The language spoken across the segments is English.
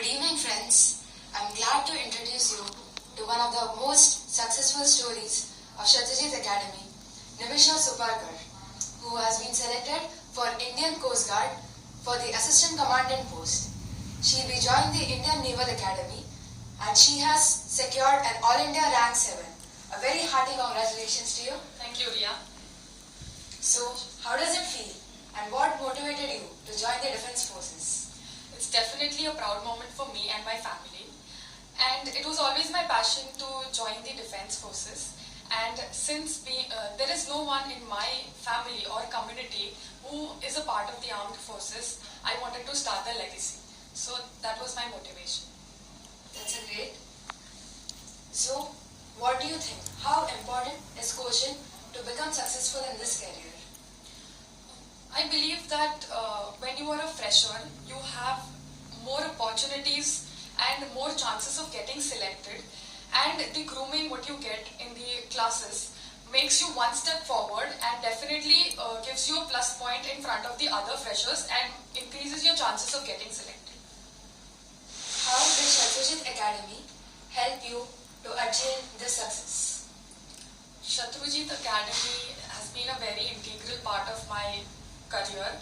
Good evening, friends. I'm glad to introduce you to one of the most successful stories of Shatrajit Academy, Nimisha Suparkar, who has been selected for Indian Coast Guard for the Assistant Commandant post. She'll be joining the Indian Naval Academy and she has secured an All India Rank 7. A very hearty congratulations to you. Thank you, Ria. So, how does it feel and what motivated you to join the Defence Forces? It's definitely a proud moment for me and my family. And it was always my passion to join the Defence Forces. And since there is no one in my family or community who is a part of the armed forces, I wanted to start the legacy. So that was my motivation. That's a great. So, what do you think? How important is coaching to become successful in this career? I believe that when you are a fresher, you have more opportunities and more chances of getting selected, and the grooming what you get in the classes makes you one step forward and definitely gives you a plus point in front of the other freshers and increases your chances of getting selected. How did Shatrujit Academy help you to achieve this success? Shatrujit Academy has been a very integral part of my career,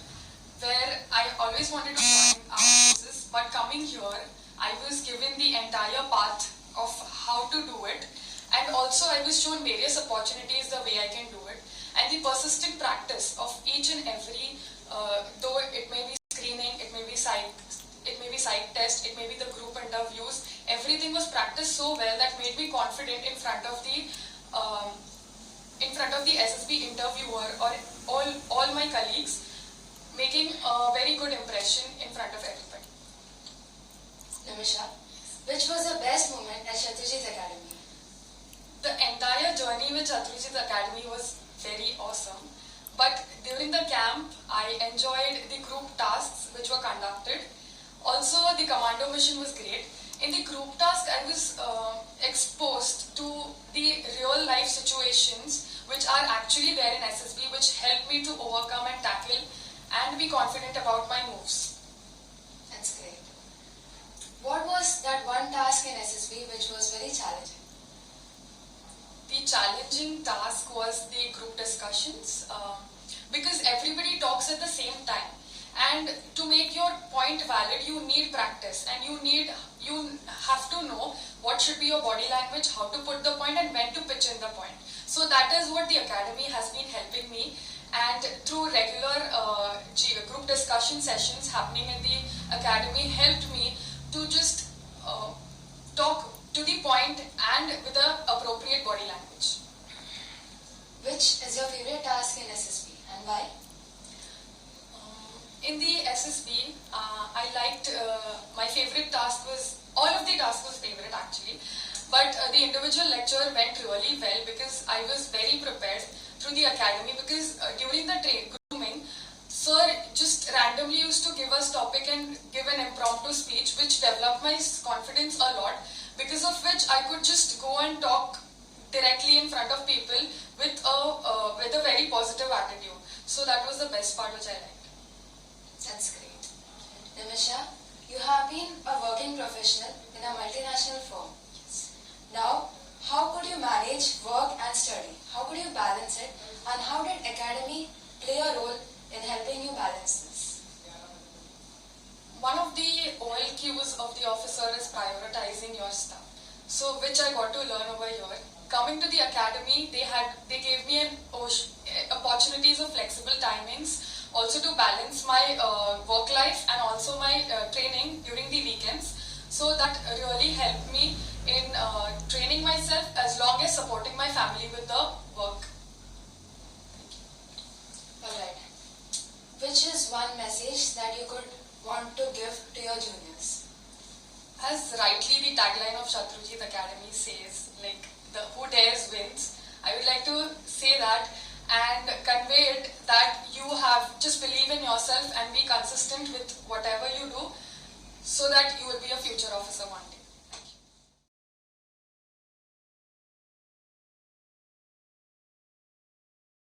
where I always wanted to join armed forces, but coming here, I was given the entire path of how to do it, and also I was shown various opportunities the way I can do it, and the persistent practice of each and every, though it may be screening, it may be psych test, it may be the group interviews, everything was practiced so well that made me confident in front of the SSB interviewer or all my colleagues, making a very good impression in front of everybody. Nimisha, which was the best moment at Shatrujit Academy? The entire journey with Shatrujit Academy was very awesome. But during the camp, I enjoyed the group tasks which were conducted. Also, the commando mission was great. In the group task, I was exposed to the real life situations which are actually there in SSB, which helped me to overcome and tackle and be confident about my moves. That's great. What was that one task in SSB which was very challenging? The challenging task was the group discussions, because everybody talks at the same time, and to make your point valid you need practice, and you have to know what should be your body language, how to put the point and when to pitch in the point. So that is what the academy has been helping me, and through regular group discussion sessions happening in the academy helped me to just talk to the point and with the appropriate body language. Which is your favorite task in SSB and why? In the SSB, I liked, my favorite task was, all of the tasks was favorite actually, but the individual lecture went really well because I was very prepared through the academy, because during the grooming, sir just randomly used to give us topic and give an impromptu speech which developed my confidence a lot, because of which I could just go and talk directly in front of people with a very positive attitude. So that was the best part which I liked. That's great. Nimisha, you have been a working professional in a multinational firm. Yes. Now, how could you manage work and study? How could you balance it? And how did academy play a role in helping you balance this? One of the OLQs of the officer is prioritizing your stuff. So which I got to learn over here. Coming to the academy, they gave me opportunities of flexible timings, also to balance my work life and also my training during the weekends. So that really helped me in training myself as long as supporting my family with the work. Alright. Which is one message that you could want to give to your juniors? As rightly the tagline of Shatrujit Academy says, like, who dares wins, I would like to say that and convey it that you have just believe in yourself and be consistent with whatever you do, so that you will be a future officer one day.